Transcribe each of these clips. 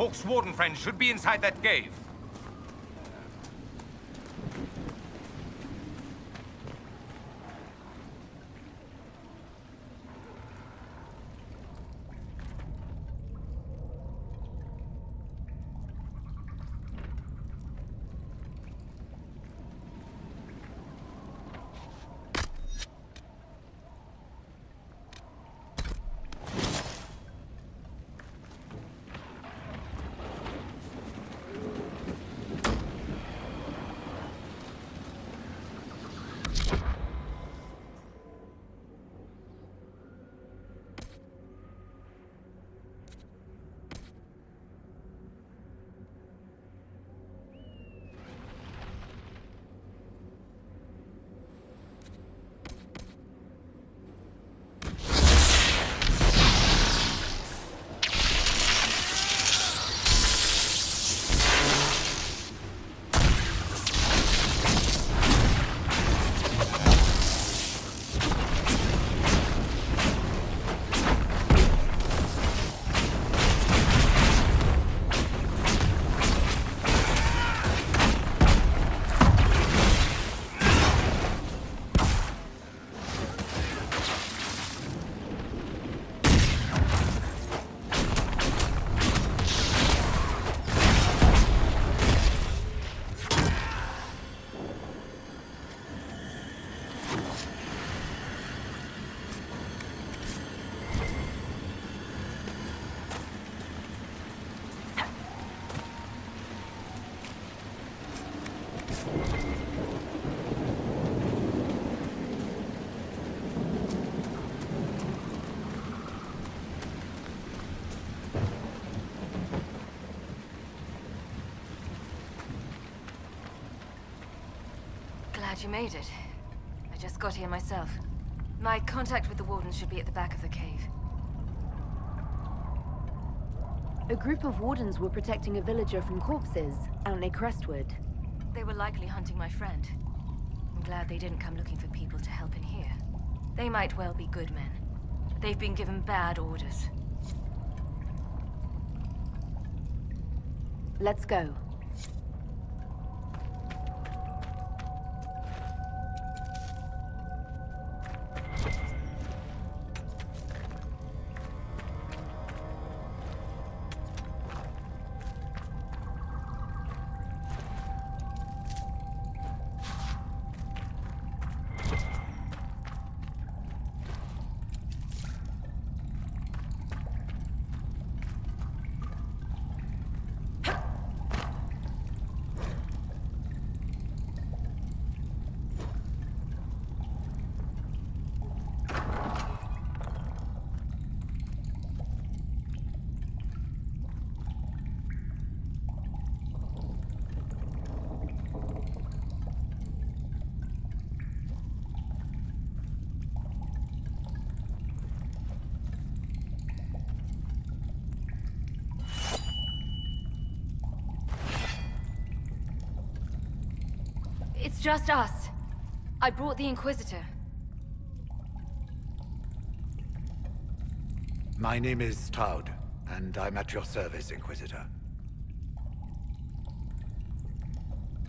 Hawk's warden friend should be inside that cave. Glad you made it. I just got here myself. My contact with the Wardens should be at the back of the cave. A group of Wardens were protecting a villager from corpses out near Crestwood. They were likely hunting my friend. I'm glad they didn't come looking for people to help in here. They might well be good men. They've been given bad orders. Let's go. It's just us. I brought the Inquisitor. My name is Stroud, and I'm at your service, Inquisitor.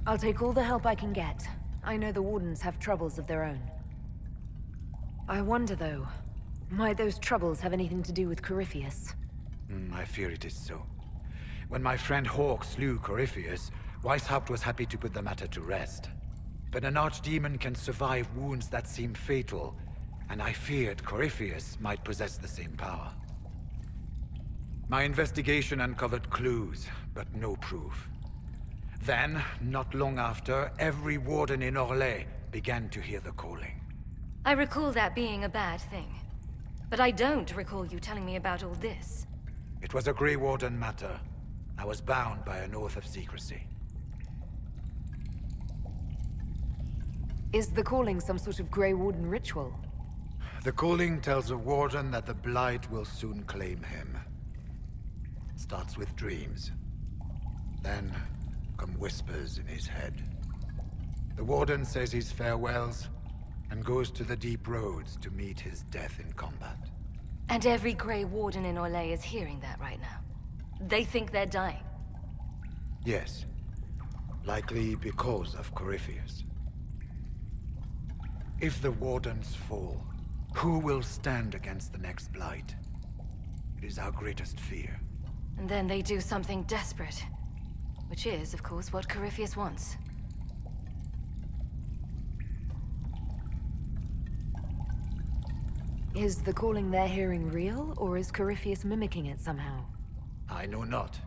I'll take all the help I can get. I know the Wardens have troubles of their own. I wonder, though, might those troubles have anything to do with Corypheus? I fear it is so. When my friend Hawk slew Corypheus, Weishaupt was happy to put the matter to rest. But an archdemon can survive wounds that seem fatal, and I feared Corypheus might possess the same power. My investigation uncovered clues, but no proof. Then, not long after, every warden in Orlais began to hear the calling. I recall that being a bad thing. But I don't recall you telling me about all this. It was a Grey Warden matter. I was bound by an oath of secrecy. Is the calling some sort of Grey Warden ritual? The calling tells a warden that the Blight will soon claim him. Starts with dreams. Then come whispers in his head. The warden says his farewells and goes to the deep roads to meet his death in combat. And every Grey Warden in Orlais is hearing that right now. They think they're dying. Yes. Likely because of Corypheus. If the Wardens fall, who will stand against the next Blight? It is our greatest fear. And then they do something desperate. Which is, of course, what Corypheus wants. Is the calling they're hearing real, or is Corypheus mimicking it somehow? I know not.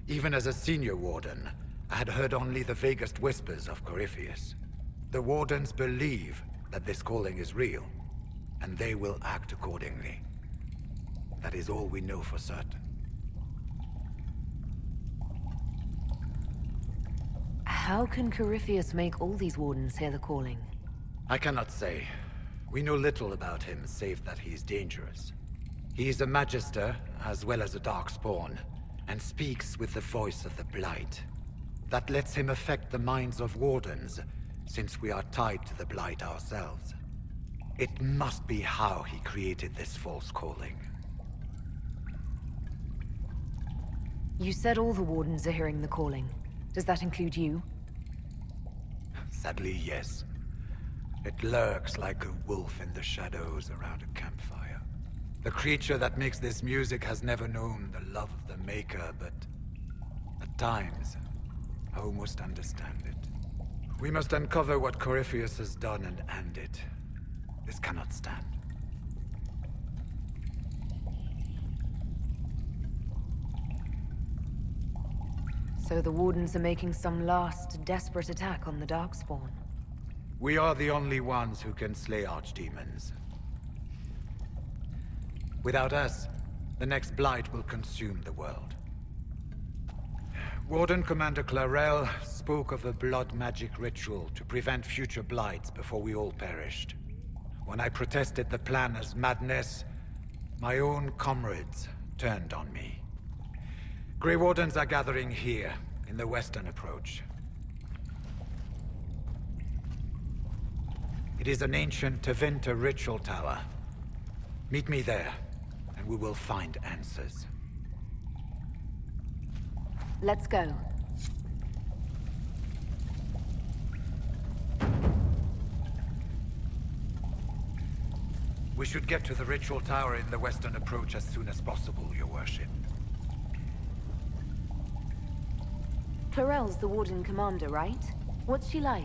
Even as a senior Warden, I had heard only the vaguest whispers of Corypheus. The Wardens believe that this calling is real, and they will act accordingly. That is all we know for certain. How can Corypheus make all these Wardens hear the calling? I cannot say. We know little about him, save that he is dangerous. He is a Magister, as well as a Darkspawn, and speaks with the voice of the Blight. That lets him affect the minds of Wardens, since we are tied to the Blight ourselves. It must be how he created this false calling. You said all the Wardens are hearing the calling. Does that include you? Sadly, yes. It lurks like a wolf in the shadows around a campfire. The creature that makes this music has never known the love of the Maker, but at times, I almost understand it. We must uncover what Corypheus has done and end it. This cannot stand. So the Wardens are making some last, desperate attack on the Darkspawn. We are the only ones who can slay archdemons. Without us, the next Blight will consume the world. Warden Commander Clarel spoke of a blood magic ritual to prevent future Blights before we all perished. When I protested the plan as madness, my own comrades turned on me. Grey Wardens are gathering here, in the western approach. It is an ancient Tevinter ritual tower. Meet me there, and we will find answers. Let's go. We should get to the ritual tower in the western approach as soon as possible, Your Worship. Clarel's the Warden Commander, right? What's she like?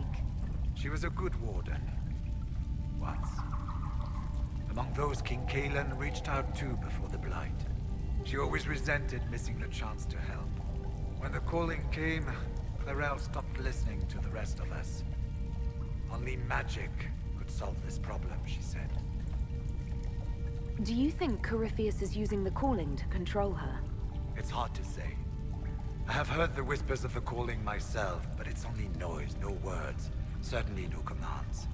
She was a good warden. Once. Among those King Kalen reached out to before the Blight. She always resented missing the chance to help. When the calling came, Clarel stopped listening to the rest of us. Only magic could solve this problem, she said. Do you think Corypheus is using the calling to control her? It's hard to say. I have heard the whispers of the calling myself, but it's only noise, no words. Certainly no commands.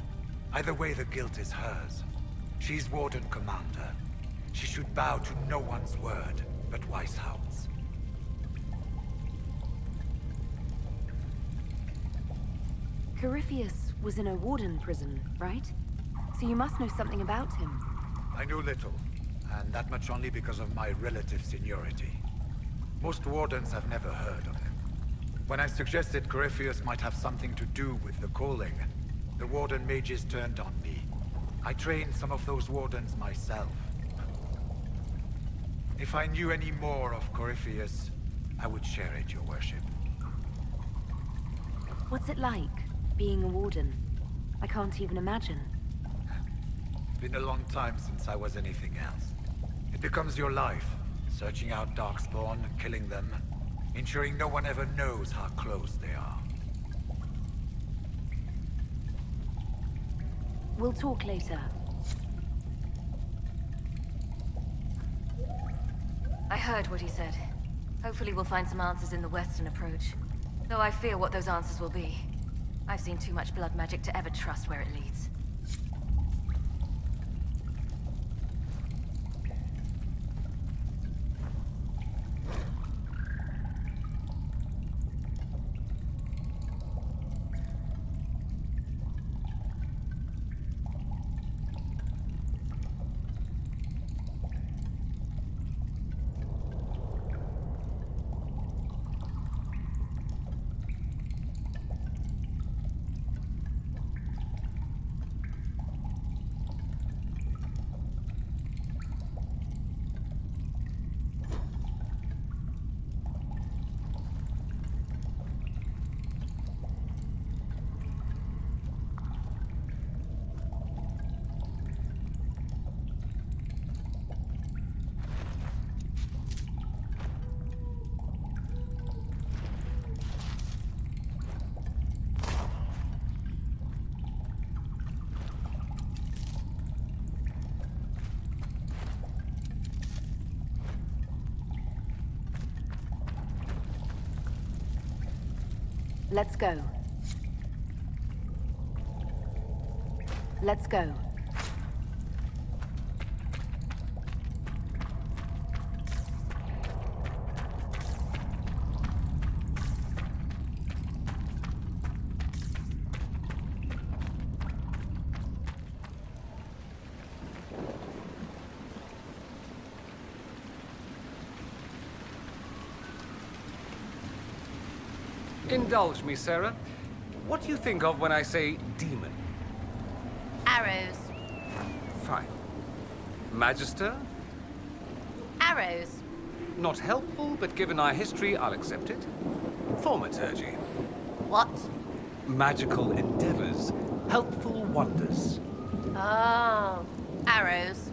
Either way, the guilt is hers. She's Warden Commander. She should bow to no one's word, but Weishaupt's. Corypheus was in a Warden prison, right? So you must know something about him. I know little, and that much only because of my relative seniority. Most Wardens have never heard of him. When I suggested Corypheus might have something to do with the calling, the Warden mages turned on me. I trained some of those Wardens myself. If I knew any more of Corypheus, I would share it, Your Worship. What's it like, being a Warden? I can't even imagine. Been a long time since I was anything else. It becomes your life, searching out Darkspawn, killing them, ensuring no one ever knows how close they are. We'll talk later. I heard what he said. Hopefully we'll find some answers in the western approach. Though I fear what those answers will be. I've seen too much blood magic to ever trust where it leads. Let's go. Let's go. Indulge me, Sarah. What do you think of when I say demon? Arrows. Fine. Magister? Arrows. Not helpful, but given our history, I'll accept it. Thaumaturgy. What? Magical endeavors. Helpful wonders. Oh. Arrows.